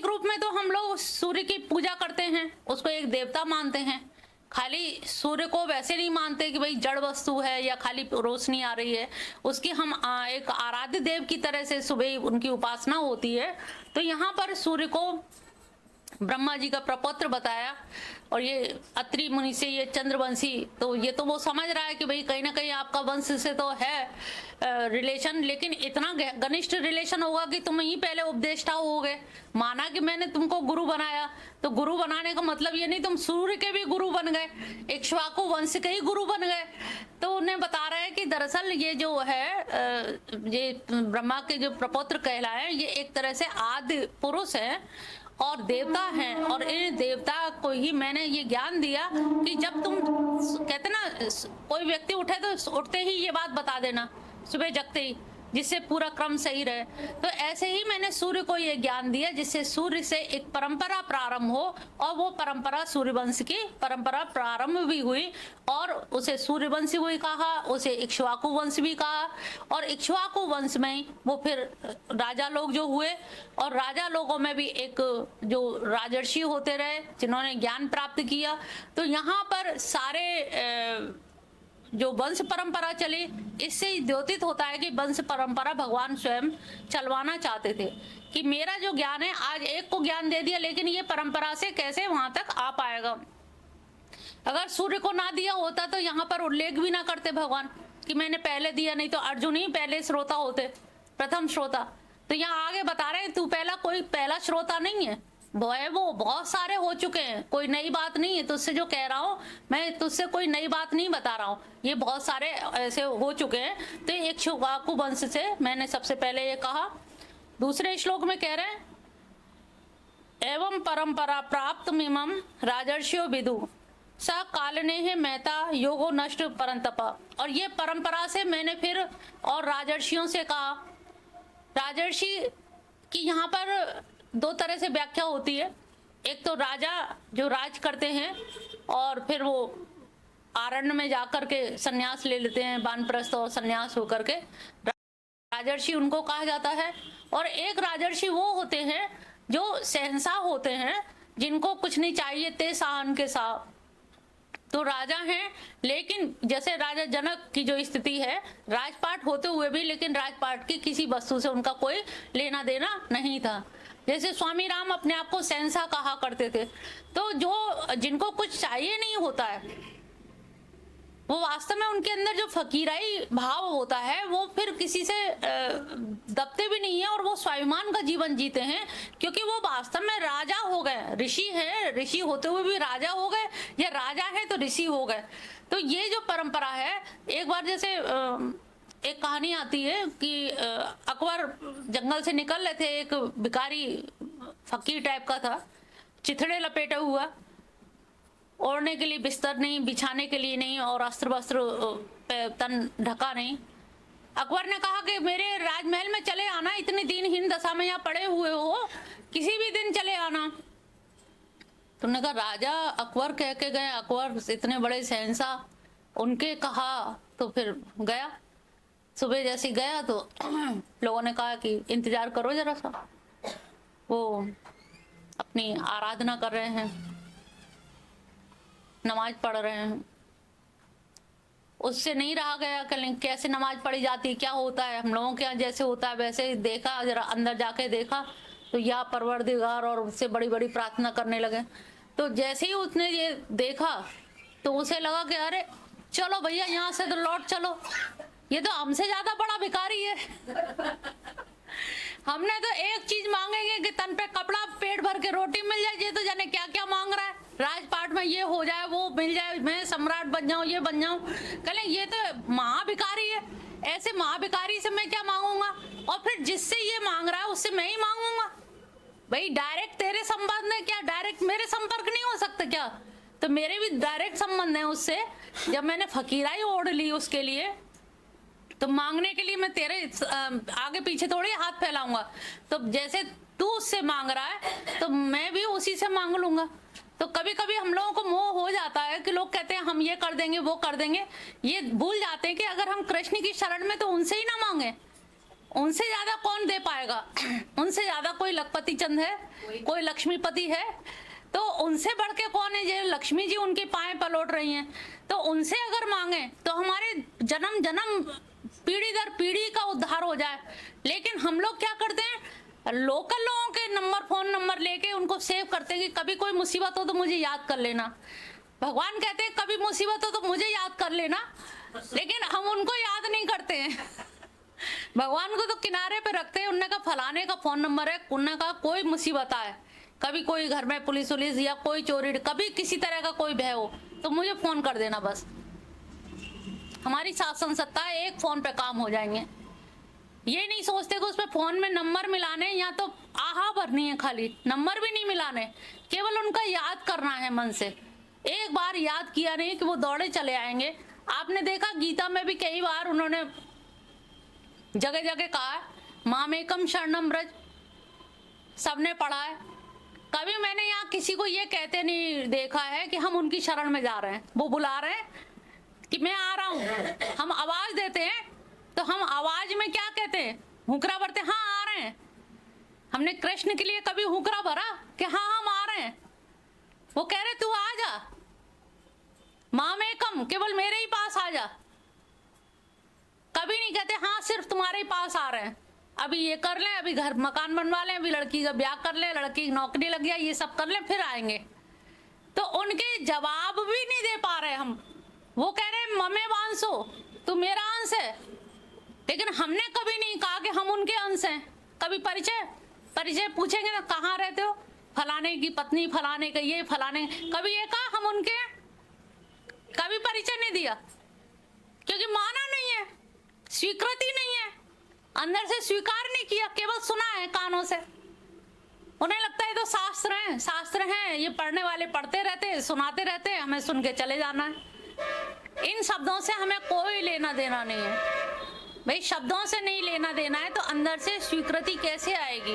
भौतिक रूप में तो हम लोग सूर्य की पूजा करते हैं, उसको एक देवता मानते हैं। खाली सूर्य को वैसे नहीं मानते कि भाई जड़ वस्तु है या खाली रोशनी आ रही है, उसकी हम एक आराध्य देव की तरह से सुबह उनकी उपासना होती है। तो यहाँ पर सूर्य को ब्रह्मा जी का प्रपौत्र बताया, और ये अत्रि मुनि से ये चंद्रवंशी, तो ये तो वो समझ रहा है कि भाई कहीं ना कहीं आपका वंश से तो है रिलेशन, लेकिन इतना घनिष्ठ रिलेशन होगा कि तुम ही पहले उपदेष्टा होगे। माना कि मैंने तुमको गुरु बनाया, तो गुरु बनाने का मतलब ये नहीं तुम सूर्य के भी गुरु बन गए, इक्ष्वाकु वंश के ही गुरु बन गए। तो उन्हें बता रहा है कि दरअसल ये जो है ये ब्रह्मा के जो प्रपौत्र कहलाए, ये एक तरह से आदि पुरुष है और देवता हैं, और इन देवता को ही मैंने ये ज्ञान दिया कि जब तुम कहते ना कोई व्यक्ति उठे तो उठते ही ये बात बता देना, सुबह जगते ही, जिससे पूरा क्रम सही रहे। तो ऐसे ही मैंने सूर्य को ये ज्ञान दिया जिससे सूर्य से एक परंपरा प्रारंभ हो, और वो परंपरा सूर्यवंश की परंपरा प्रारंभ भी हुई, और उसे सूर्यवंशी भी कहा, उसे इक्ष्वाकु वंश भी कहा, और इक्ष्वाकु वंश में वो फिर राजा लोग जो हुए, और राजा लोगों में भी एक जो राजर्षि होते रहे जिन्होंने ज्ञान प्राप्त किया। तो यहाँ पर सारे जो वंश परंपरा चली, इससे द्योतित होता है कि वंश परंपरा भगवान स्वयं चलवाना चाहते थे कि मेरा जो ज्ञान है आज एक को ज्ञान दे दिया, लेकिन ये परंपरा से कैसे वहां तक आ पाएगा। अगर सूर्य को ना दिया होता तो यहाँ पर उल्लेख भी ना करते भगवान कि मैंने पहले दिया, नहीं तो अर्जुन ही पहले श्रोता होते, प्रथम श्रोता। तो यहाँ आगे बता रहे हैं तू कोई पहला श्रोता नहीं है, वो बहुत सारे हो चुके हैं, कोई नई बात नहीं है तुझसे जो कह रहा हूँ, मैं तुझसे कोई नई बात नहीं बता रहा हूँ, ये बहुत सारे ऐसे हो चुके हैं। तो एक इक्ष्वाकु वंश से मैंने सबसे पहले ये कहा। दूसरे श्लोक में कह रहे हैं एवं परंपरा प्राप्त मिमम राजर्षियो विदु स कालने है मेहता योगो नष्ट परंतपा। और ये परंपरा से मैंने फिर और राजर्षियों से कहा। राजर्षि की यहाँ पर दो तरह से व्याख्या होती है, एक तो राजा जो राज करते हैं और फिर वो आरण्य में जाकर के सन्यास ले लेते हैं, वानप्रस्थ और सन्यास होकर के राजर्षि उनको कहा जाता है। और एक राजर्षि वो होते हैं जो शहंशाह होते हैं, जिनको कुछ नहीं चाहिए ते शाहन के शाह, तो राजा हैं, लेकिन जैसे राजा जनक की जो स्थिति है, राजपाट होते हुए भी लेकिन राजपाट की किसी वस्तु से उनका कोई लेना देना नहीं था। जैसे स्वामी राम अपने आप को शहंशाह कहा करते थे। तो जो जिनको कुछ चाहिए नहीं होता है, वो वास्तव में उनके अंदर जो फकीराई भाव होता है वो फिर किसी से दबते भी नहीं है, और वो स्वाभिमान का जीवन जीते हैं, क्योंकि वो वास्तव में राजा हो गए, ऋषि है, ऋषि होते हुए भी राजा हो गए, या राजा है तो ऋषि हो गए। तो ये जो परंपरा है, एक बार जैसे एक कहानी आती है कि अकबर जंगल से निकल रहे थे, एक भिखारी फकीर टाइप का था, चिथड़े लपेटा हुआ, ओढ़ने के लिए बिस्तर नहीं, बिछाने के लिए नहीं, और अस्त्र वस्त्र तन ढका नहीं। अकबर ने कहा कि मेरे राजमहल में चले आना, इतनी दीनहीन दशा में यहाँ पड़े हुए हो, किसी भी दिन चले आना। तुमने कहा राजा अकबर कह के गए, अकबर इतने बड़े शहंशाह, उनके कहा तो फिर गया। सुबह जैसे गया तो लोगों ने कहा कि इंतजार करो जरा सा, वो अपनी आराधना कर रहे हैं, नमाज पढ़ रहे हैं। उससे नहीं रहा गया, कैसे नमाज पढ़ी जाती है, क्या होता है, हम लोगों के यहाँ जैसे होता है वैसे ही देखा, जरा अंदर जाके देखा तो या परवरदिगार, और उससे बड़ी बड़ी प्रार्थना करने लगे। तो जैसे ही उसने ये देखा तो उसे लगा कि अरे चलो भैया यहाँ से तो लौट चलो, ये तो हमसे ज्यादा बड़ा भिखारी है। हमने तो एक चीज मांगेंगे कि तन पे कपड़ा, पेट भर के रोटी मिल जाए, ये तो जाने क्या क्या मांग रहा है, राजपाट में ये हो जाए, वो मिल जाए, मैं सम्राट बन जाऊं, ये बन जाऊं। कहें ये तो महाभिखारी है, ऐसे महाभिखारी से मैं क्या मांगूंगा, और फिर जिससे ये मांग रहा है उससे मैं ही मांगूंगा। भाई डायरेक्ट तेरे संबंध है क्या, डायरेक्ट मेरे संपर्क नहीं हो सकते क्या? तो मेरे भी डायरेक्ट संबंध है उससे। जब मैंने फकीराई ओढ़ ली उसके लिए, तो मांगने के लिए मैं तेरे आगे पीछे थोड़ी हाथ फैलाऊंगा। तो जैसे तू उससे मांग रहा है तो मैं भी उसी से मांग लूंगा। तो कभी कभी हम लोगों को मोह हो जाता है कि लोग कहते हैं हम ये कर देंगे, वो कर देंगे, ये भूल जाते हैं कि अगर हम कृष्ण की शरण में तो उनसे ही ना मांगे, उनसे ज्यादा कौन दे पाएगा? उनसे ज्यादा कोई लखपति चंद है, कोई लक्ष्मीपति है? तो उनसे बढ़ के कौन है? जो लक्ष्मी जी उनकी पाएं पलट रही हैं, तो उनसे अगर मांगे तो हमारे जन्म जन्म पीढ़ी दर पीढ़ी का उद्धार हो जाए। लेकिन हम लोग क्या करते हैं, लोकल लोगों के नंबर, फोन नंबर लेके उनको सेव करते हैं कि कभी कोई मुसीबत हो तो मुझे याद कर लेना। भगवान कहते हैं कभी मुसीबत हो तो मुझे याद कर लेना, लेकिन हम उनको याद नहीं करते हैं। भगवान को तो किनारे पे रखते हैं। उनने कहा फलाने का फोन नंबर है, उनने कहा कोई मुसीबत आए, कभी कोई घर में पुलिस उलिस या कोई चोरी, कभी किसी तरह का कोई भय हो तो मुझे फोन कर देना बस। हमारी शासन सत्ता है, एक फोन पे काम हो जाएंगे। ये नहीं सोचते कि उस पे फोन में नंबर मिलाने या तो आहा भरनी है, खाली नंबर भी नहीं मिलाने, केवल उनका याद करना है मन से। एक बार याद किया नहीं कि वो दौड़े चले आएंगे। आपने देखा गीता में भी कई बार उन्होंने जगह जगह कहा मामेकम शरणम ब्रज, सबने पढ़ा है। कभी मैंने यहाँ किसी को ये कहते नहीं देखा है कि हम उनकी शरण में जा रहे हैं। वो बुला रहे हैं कि मैं आ रहा हूँ, हम आवाज देते हैं तो हम आवाज में क्या कहते हैं, हुंकरा भरते, हाँ आ रहे हैं। हमने कृष्ण के लिए कभी हुंकरा भरा कि हाँ हम आ रहे हैं? वो कह रहे तू आ जा, मामेकम, केवल मेरे ही पास आ जा। कभी नहीं कहते हाँ सिर्फ तुम्हारे ही पास आ रहे हैं, अभी ये कर लें, अभी घर मकान बनवा लें, अभी लड़की का ब्याह कर लें, लड़की की नौकरी लग गया, ये सब कर लें फिर आएंगे। तो उनके जवाब भी नहीं दे पा रहे हम। वो कह रहे हैं ममे वांसो, तू मेरा अंश है, लेकिन हमने कभी नहीं कहा कि हम उनके अंश हैं। कभी परिचय पूछेंगे ना, कहाँ रहते हो, फलाने की पत्नी, फलाने का ये, फलाने, कभी ये कहा हम उनके? कभी परिचय नहीं दिया, क्योंकि माना नहीं है, स्वीकृति नहीं है, अंदर से स्वीकार नहीं किया, केवल सुना है कानों से। उन्हें लगता है तो शास्त्र हैं, ये पढ़ने वाले पढ़ते रहते, सुनाते रहते, हमें सुन के चले जाना है। इन शब्दों से हमें कोई लेना देना नहीं है भाई। शब्दों से नहीं लेना देना है तो अंदर से स्वीकृति कैसे आएगी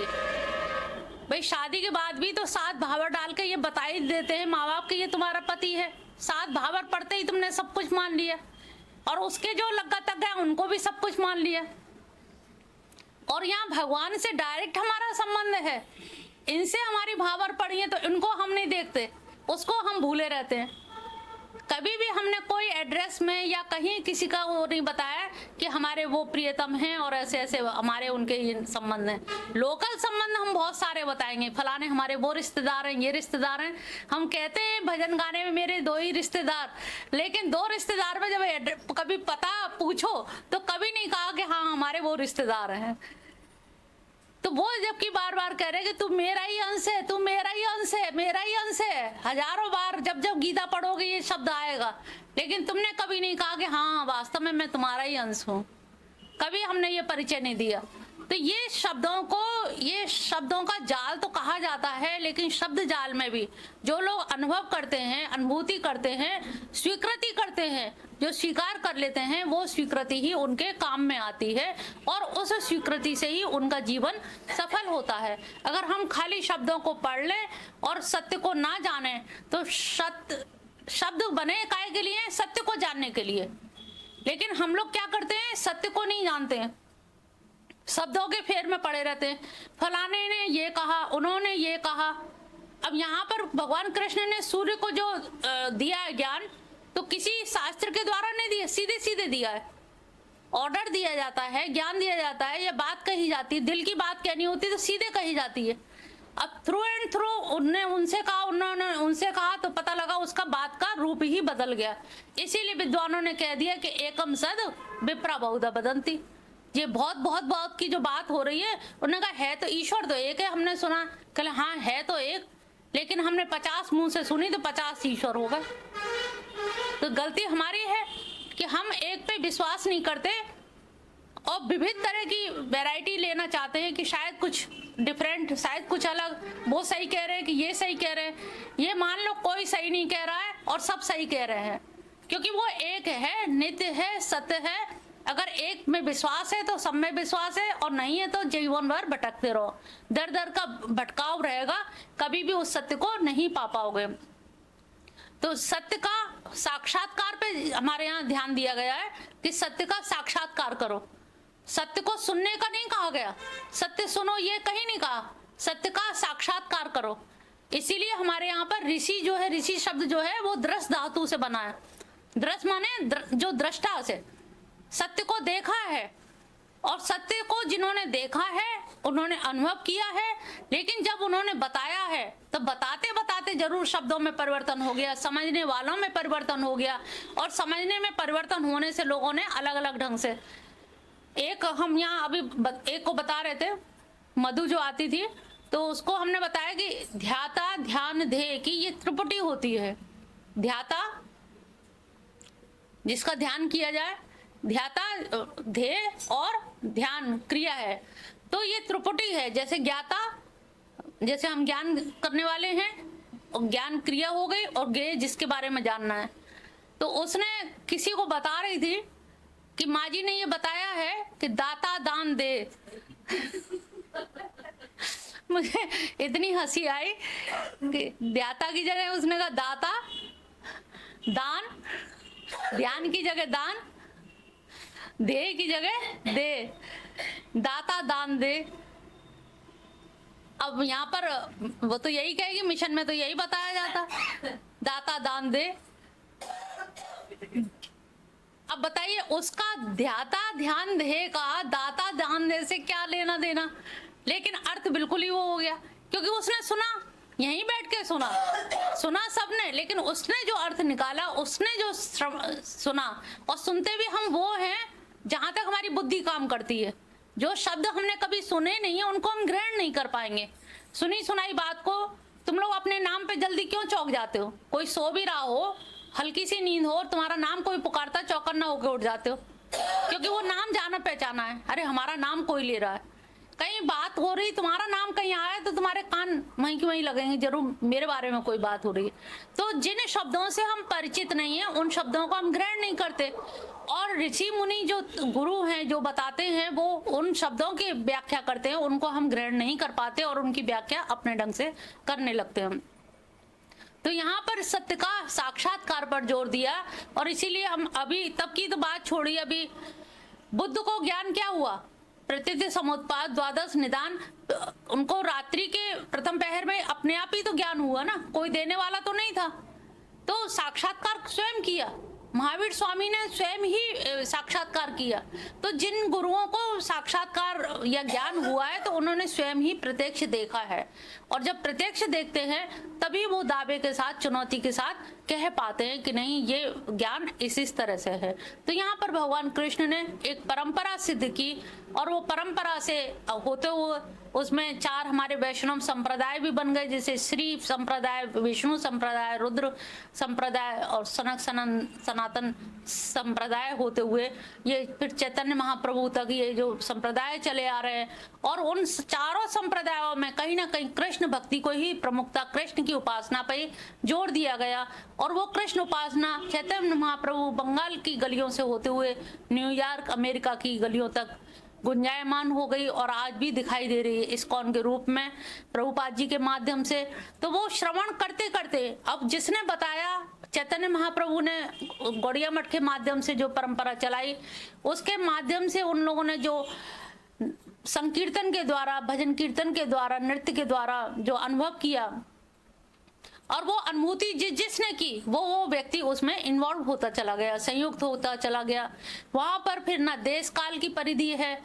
भाई? शादी के बाद भी तो 7 भावर डाल के ये बता ही देते हैं माँ बाप कि ये तुम्हारा पति है। 7 भावर पढ़ते ही तुमने सब कुछ मान लिया, और उसके जो लग्गा तक है उनको भी सब कुछ मान लिया। और यहाँ भगवान से डायरेक्ट हमारा संबंध है, इनसे हमारी भावर पड़ी है तो इनको हम नहीं देखते, उसको हम भूले रहते हैं। कभी भी हमने कोई एड्रेस में या कहीं किसी का वो नहीं बताया कि हमारे वो प्रियतम हैं और ऐसे ऐसे हमारे उनके ये संबंध हैं। लोकल संबंध हम बहुत सारे बताएंगे, फलाने हमारे वो रिश्तेदार हैं, ये रिश्तेदार हैं। हम कहते हैं भजन गाने में मेरे 2 ही रिश्तेदार, लेकिन 2 रिश्तेदार में जब कभी पता पूछो तो कभी नहीं कहा कि हाँ हमारे वो रिश्तेदार हैं। तो वो जबकि बार बार कह रहे कि तू मेरा ही अंश है, तू मेरा ही अंश है, मेरा ही अंश है। हजारों बार जब जब गीता पढ़ोगे ये शब्द आएगा, लेकिन तुमने कभी नहीं कहा कि हाँ वास्तव में मैं तुम्हारा ही अंश हूँ। कभी हमने ये परिचय नहीं दिया। तो ये शब्दों का जाल तो कहा जाता है, लेकिन शब्द जाल में भी जो लोग अनुभव करते हैं, अनुभूति करते हैं, स्वीकृति करते हैं, जो स्वीकार कर लेते हैं, वो स्वीकृति ही उनके काम में आती है और उस स्वीकृति से ही उनका जीवन सफल होता है। अगर हम खाली शब्दों को पढ़ लें और सत्य को ना जाने तो शब्द बने काहे के लिए? सत्य को जानने के लिए। लेकिन हम लोग क्या करते हैं, सत्य को नहीं जानते हैं, शब्दों के फेर में पड़े रहते हैं। फलाने ने ये कहा, उन्होंने ये कहा। अब यहाँ पर भगवान कृष्ण ने सूर्य को जो दिया है ज्ञान, तो किसी शास्त्र के द्वारा नहीं दिया, सीधे सीधे दिया है। ऑर्डर दिया जाता है, ज्ञान दिया जाता है, ये बात कही जाती है। दिल की बात कहनी होती तो सीधे कही जाती है। अब थ्रू एंड थ्रू उनसे कहा, उन्होंने उनसे कहा, तो पता लगा उसका बात का रूप ही बदल गया। इसीलिए विद्वानों ने कह दिया कि एकम सद विप्रा बहुधा बदंती। ये बहुत की जो बात हो रही है, उन्होंने कहा है तो ईश्वर तो एक है। हमने सुना, कहले हाँ है तो एक, लेकिन हमने 50 मुंह से सुनी तो 50 ईश्वर हो गए। तो गलती हमारी है कि हम एक पे विश्वास नहीं करते और विविध तरह की वैरायटी लेना चाहते हैं कि शायद कुछ डिफरेंट, शायद कुछ अलग, वो सही कह रहे हैं कि ये सही कह रहे हैं। ये मान लो कोई सही नहीं कह रहा है और सब सही कह रहे हैं, क्योंकि वो एक है, नित्य है, सत्य है। अगर एक में विश्वास है तो सब में विश्वास है, और नहीं है तो जीवन भर भटकते रहो, दर दर का भटकाव रहेगा, कभी भी उस सत्य को नहीं पा पाओगे। तो सत्य का साक्षात्कार पे हमारे यहाँ ध्यान दिया गया है कि सत्य का साक्षात्कार करो। सत्य को सुनने का नहीं कहा गया, सत्य सुनो ये कहीं नहीं कहा, सत्य का साक्षात्कार करो। इसीलिए हमारे यहाँ पर ऋषि जो है, ऋषि शब्द जो है वो दृश धातु से बना है। दृश माने जो दृष्टा से, सत्य को देखा है, और सत्य को जिन्होंने देखा है उन्होंने अनुभव किया है, लेकिन जब उन्होंने बताया है तो बताते बताते जरूर शब्दों में परिवर्तन हो गया, समझने वालों में परिवर्तन हो गया, और समझने में परिवर्तन होने से लोगों ने अलग अलग ढंग से, एक हम यहाँ अभी एक को बता रहे थे, मधु जो आती थी, तो उसको हमने बताया कि ध्याता ध्यान ध्येय की ये त्रिपुटी होती है। ध्याता जिसका ध्यान किया जाए, ध्याता ध्येय और ध्यान क्रिया है, तो ये त्रिपुटी है। जैसे ज्ञाता, जैसे हम ज्ञान करने वाले हैं, और ज्ञान क्रिया हो गई, और ज्ञेय जिसके बारे में जानना है। तो उसने किसी को बता रही थी कि माँ जी ने ये बताया है कि दाता दान दे। मुझे इतनी हंसी आई कि दाता की जगह उसने कहा दाता, दान, ध्यान की जगह दान, दे की जगह दे, दाता दान दे। अब यहाँ पर वो तो यही कहेगी, मिशन में तो यही बताया जाता, दाता दान दे। अब बताइए उसका ध्याता ध्यान दे का दाता दान दे से क्या लेना देना, लेकिन अर्थ बिल्कुल ही वो हो गया, क्योंकि उसने सुना, यहीं बैठ के सुना सबने, लेकिन उसने जो अर्थ निकाला, उसने जो सुना, और सुनते भी हम वो हैं जहां तक हमारी बुद्धि काम करती है। जो शब्द हमने कभी सुने नहीं है उनको हम ग्रहण नहीं कर पाएंगे। सुनी सुनाई बात को तुम लोग अपने नाम पे जल्दी क्यों चौंक जाते हो? कोई सो भी रहा हो, हल्की सी नींद हो और तुम्हारा नाम कोई पुकारता, चौकन्ना होकर उठ जाते हो, क्योंकि वो नाम जाना पहचाना है। अरे हमारा नाम कोई ले रहा है, कहीं बात हो रही, तुम्हारा नाम कहीं आया तो तुम्हारे कान वहीं की वहीं लगेंगे, जरूर मेरे बारे में कोई बात हो रही है। तो जिन शब्दों से हम परिचित नहीं है उन शब्दों को हम ग्रहण नहीं करते, और ऋषि मुनि जो गुरु हैं जो बताते हैं वो उन शब्दों की व्याख्या करते हैं, उनको हम ग्रहण नहीं कर पाते और उनकी व्याख्या अपने ढंग से करने लगते हैं। तो यहाँ पर सत्य का साक्षात्कार पर जोर दिया, और इसीलिए हम अभी तब की तो बात छोड़ी, अभी बुद्ध को ज्ञान क्या हुआ? प्रत्येक समुत्पाद द्वादश निदान, उनको रात्रि के प्रथम पहर में अपने आप ही तो ज्ञान हुआ ना, कोई देने वाला तो नहीं था। तो साक्षात्कार स्वयं किया, महावीर स्वामी ने स्वयं ही साक्षात्कार किया। तो जिन गुरुओं को साक्षात्कार या ज्ञान हुआ है तो उन्होंने स्वयं ही प्रत्यक्ष देखा है, और जब प्रत्यक्ष देखते हैं तभी वो दावे के साथ, चुनौती के साथ कह पाते हैं कि नहीं ये ज्ञान इस तरह से है। तो यहाँ पर भगवान कृष्ण ने एक परंपरा सिद्ध की, और वो परंपरा से होते हुए उसमें 4 हमारे वैष्णव संप्रदाय भी बन गए, जैसे श्री संप्रदाय, विष्णु संप्रदाय, रुद्र संप्रदाय और सनातन संप्रदाय होते हुए ये फिर चैतन्य महाप्रभु तक ये जो संप्रदाय चले आ रहे हैं। और उन चारों संप्रदायों में कहीं ना कहीं कृष्ण भक्ति को ही प्रमुखता, कृष्ण की उपासना पर जोर दिया गया, और वो कृष्ण उपासना चैतन्य महाप्रभु बंगाल की गलियों से होते हुए न्यूयॉर्क अमेरिका की गलियों तक गुंजायमान हो गई, और आज भी दिखाई दे रही है इस्कॉन के रूप में प्रभुपाद जी के माध्यम से। तो वो श्रवण करते करते, अब जिसने बताया, चैतन्य महाप्रभु ने गौड़िया मठ के माध्यम से जो परंपरा चलाई, उसके माध्यम से उन लोगों ने जो संकीर्तन के द्वारा, भजन कीर्तन के द्वारा, नृत्य के द्वारा जो अनुभव किया, और वो अनुभूति जिसने की वो व्यक्ति उसमें इन्वॉल्व होता चला गया, संयुक्त होता चला गया। वहां पर फिर ना देश काल की परिधि है,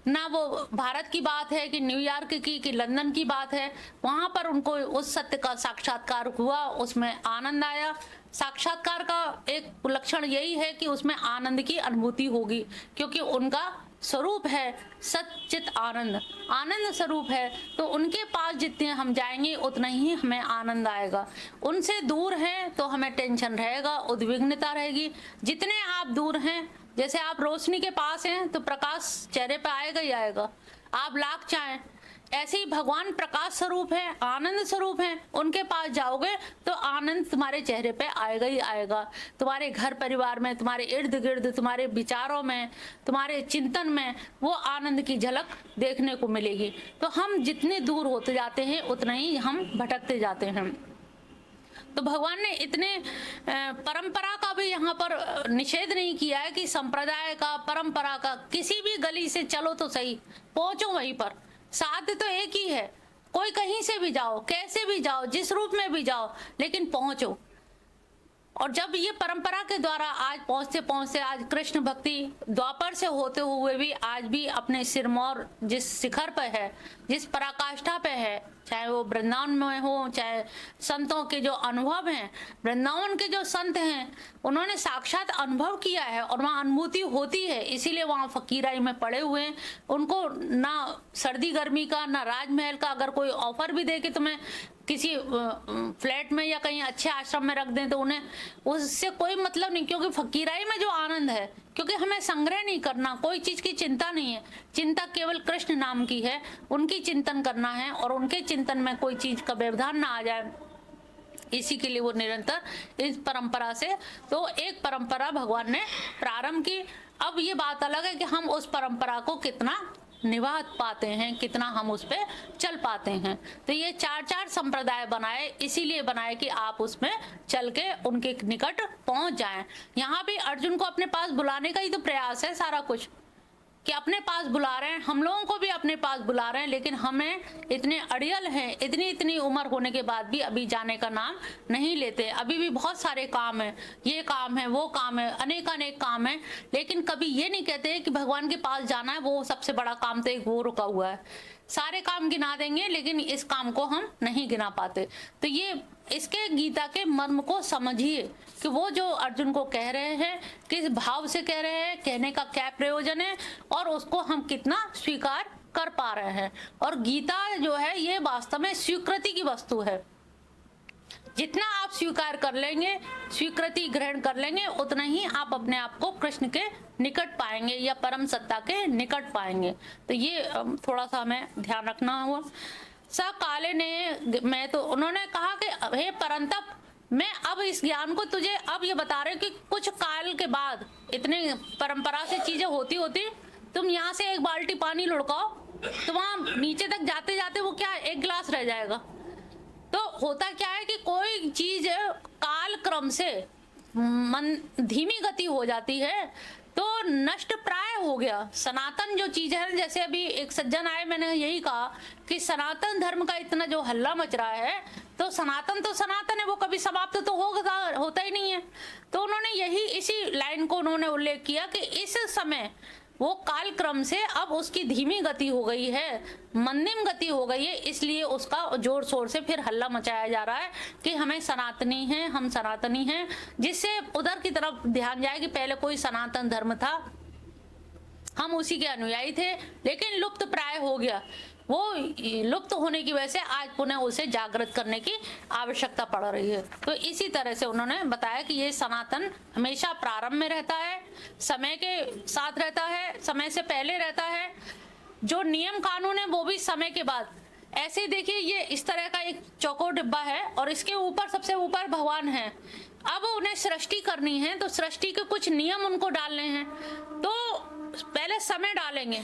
ना वो भारत की बात है कि न्यूयॉर्क की कि लंदन की बात है। वहां पर उनको उस सत्य का साक्षात्कार हुआ, उसमें आनंद आया। साक्षात्कार का एक लक्षण यही है कि उसमें आनंद की अनुभूति होगी, क्योंकि उनका स्वरूप है सच्चित आनंद, आनंद स्वरूप है। तो उनके पास जितने हम जाएंगे उतना ही हमें आनंद आएगा। उनसे दूर हैं तो हमें टेंशन रहेगा, उद्विग्नता रहेगी। जितने आप दूर हैं, जैसे आप रोशनी के पास हैं तो प्रकाश चेहरे पे आएगा ही आएगा, आप लाख चाहें। ऐसे ही भगवान प्रकाश स्वरूप है, आनंद स्वरूप है, उनके पास जाओगे तो आनंद तुम्हारे चेहरे पे आएगा ही आएगा। तुम्हारे घर परिवार में, तुम्हारे इर्द गिर्द, तुम्हारे विचारों में, तुम्हारे चिंतन में वो आनंद की झलक देखने को मिलेगी। तो हम जितने दूर होते जाते हैं उतना ही हम भटकते जाते हैं। तो भगवान ने इतने परंपरा का भी यहाँ पर निषेध नहीं किया है कि संप्रदाय का, परंपरा का, किसी भी गली से चलो तो सही, पहुंचो वहीं पर। साध्य तो एक ही है, कोई कहीं से भी जाओ, कैसे भी जाओ, जिस रूप में भी जाओ, लेकिन पहुंचो। और जब ये परंपरा के द्वारा आज पहुंचते पहुंचते आज कृष्ण भक्ति द्वापर से होते हुए भी आज भी अपने सिरमौर जिस शिखर पर है, जिस पराकाष्ठा पे है, चाहे वो वृंदावन में हो, चाहे संतों के जो अनुभव हैं, वृंदावन के जो संत हैं उन्होंने साक्षात अनुभव किया है और वहाँ अनुभूति होती है, इसीलिए वहाँ फकीराई में पड़े हुए हैं। उनको ना सर्दी गर्मी का, ना राजमहल का, अगर कोई ऑफर भी दे कि तुम्हें किसी फ्लैट में या कहीं अच्छे आश्रम में रख दें तो उन्हें उससे कोई मतलब नहीं, क्योंकि फकीराई में जो आनंद है, क्योंकि हमें संग्रह नहीं करना, कोई चीज की चिंता नहीं है, चिंता केवल कृष्ण नाम की है, उनकी चिंतन करना है और उनके चिंतन में कोई चीज का व्यवधान ना आ जाए, इसी के लिए वो निरंतर इस परंपरा से, तो एक परंपरा भगवान ने प्रारंभ की। अब ये बात अलग है कि हम उस परंपरा को कितना निभा पाते हैं, कितना हम उस पे चल पाते हैं। तो ये चार संप्रदाय बनाए, इसीलिए बनाए कि आप उसमें चल के उनके निकट पहुंच जाएं। यहाँ भी अर्जुन को अपने पास बुलाने का ही तो प्रयास है सारा कुछ, कि अपने पास बुला रहे हैं, हम लोगों को भी अपने पास बुला रहे हैं, लेकिन हमें इतने अड़ियल हैं, इतनी उम्र होने के बाद भी अभी जाने का नाम नहीं लेते। अभी भी बहुत सारे काम है, ये काम है, वो काम है, अनेक काम है, लेकिन कभी ये नहीं कहते कि भगवान के पास जाना है, वो सबसे बड़ा काम तो एक वो रुका हुआ है। सारे काम गिना देंगे लेकिन इस काम को हम नहीं गिना पाते। तो ये इसके गीता के मर्म को समझिए कि वो जो अर्जुन को कह रहे हैं किस भाव से कह रहे हैं, कहने का क्या प्रयोजन है और उसको हम कितना स्वीकार कर पा रहे हैं। और गीता जो है ये वास्तव में स्वीकृति की वस्तु है। जितना आप स्वीकार कर लेंगे, स्वीकृति ग्रहण कर लेंगे, उतना ही आप अपने आप को कृष्ण के निकट पाएंगे या परम सत्ता के निकट पाएंगे। तो ये थोड़ा सा हमें ध्यान रखना हुआ। सा काले ने, मैं तो उन्होंने कहा कि हे परंतप, मैं अब इस ज्ञान को तुझे अब ये बता रहे कि कुछ काल के बाद, इतने परंपरा से चीजें होती तुम यहाँ से एक बाल्टी पानी लुढ़काओ तो वहां नीचे तक जाते जाते वो क्या एक गिलास रह जाएगा। तो होता क्या है कि कोई चीज काल क्रम से धीमी गति हो जाती है तो नष्ट प्राय हो गया। सनातन जो चीज है, जैसे अभी एक सज्जन आए, मैंने यही कहा कि सनातन धर्म का इतना जो हल्ला मच रहा है, तो सनातन है, वो कभी समाप्त तो होता ही नहीं है। तो उन्होंने यही इसी लाइन को उन्होंने उल्लेख किया कि इस समय वो काल क्रम से अब उसकी धीमी गति हो गई है, मंदिम गति हो गई है, इसलिए उसका जोर शोर से फिर हल्ला मचाया जा रहा है कि हमें सनातनी हैं, हम सनातनी हैं, जिससे उधर की तरफ ध्यान जाए कि पहले कोई सनातन धर्म था, हम उसी के अनुयायी थे, लेकिन लुप्त प्राय हो गया। वो लुप्त होने की वजह से आज पुनः उसे जागृत करने की आवश्यकता पड़ रही है। तो इसी तरह से उन्होंने बताया कि ये सनातन हमेशा प्रारंभ में रहता है, समय के साथ रहता है, समय से पहले रहता है। जो नियम कानून है वो भी समय के बाद। ऐसे ही देखिए, ये इस तरह का एक चौकोर डिब्बा है और इसके ऊपर सबसे ऊपर भगवान है। अब उन्हें सृष्टि करनी है तो सृष्टि के कुछ नियम उनको डालने हैं, तो पहले समय डालेंगे,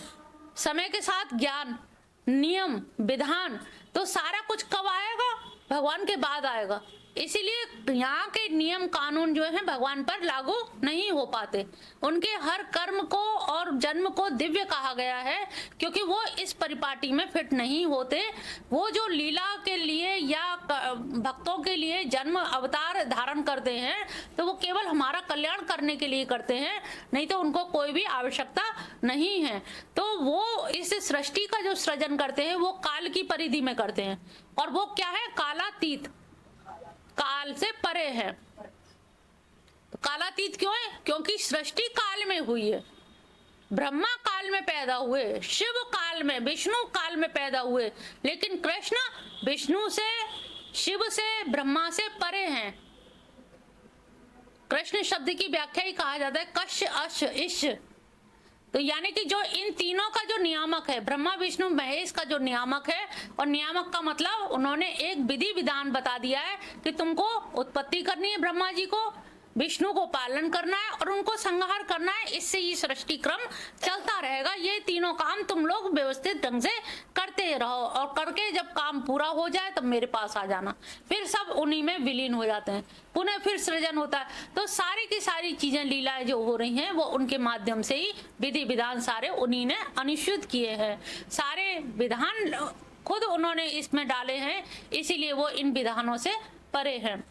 समय के साथ ज्ञान, नियम, विधान, तो सारा कुछ कब आएगा? भगवान के बाद आएगा। इसीलिए यहाँ के नियम कानून जो है भगवान पर लागू नहीं हो पाते। उनके हर कर्म को और जन्म को दिव्य कहा गया है, क्योंकि वो इस परिपाटी में फिट नहीं होते। वो जो लीला के लिए या भक्तों के लिए जन्म अवतार धारण करते हैं तो वो केवल हमारा कल्याण करने के लिए करते हैं, नहीं तो उनको कोई भी आवश्यकता नहीं है। तो वो इस सृष्टि का जो सृजन करते हैं वो काल की परिधि में करते हैं, और वो क्या है? कालातीत, काल से परे है। तो कालातीत क्यों है? क्योंकि सृष्टि काल में हुई है। ब्रह्मा काल में पैदा हुए, शिव काल में, विष्णु काल में पैदा हुए, लेकिन कृष्ण विष्णु से, शिव से, ब्रह्मा से परे हैं। कृष्ण शब्द की व्याख्या ही कहा जाता है कश अश इश। तो यानी कि जो इन तीनों का जो नियामक है, ब्रह्मा विष्णु महेश का जो नियामक है, और नियामक का मतलब उन्होंने एक विधि विधान बता दिया है कि तुमको उत्पत्ति करनी है ब्रह्मा जी को, विष्णु को पालन करना है और उनको संहार करना है। इससे ये सृष्टि क्रम चलता रहेगा। ये तीनों काम तुम लोग व्यवस्थित ढंग से करते रहो और करके जब काम पूरा हो जाए तब मेरे पास आ जाना। फिर सब उन्हीं में विलीन हो जाते हैं, पुनः फिर सृजन होता है। तो सारी की सारी चीजें, लीलाएं जो हो रही हैं वो उनके माध्यम से ही, विधि विधान सारे उन्हीं ने अनुष्ठित किए हैं। सारे विधान खुद उन्होंने इसमें डाले हैं, इसीलिए वो इन विधानों से परे हैं।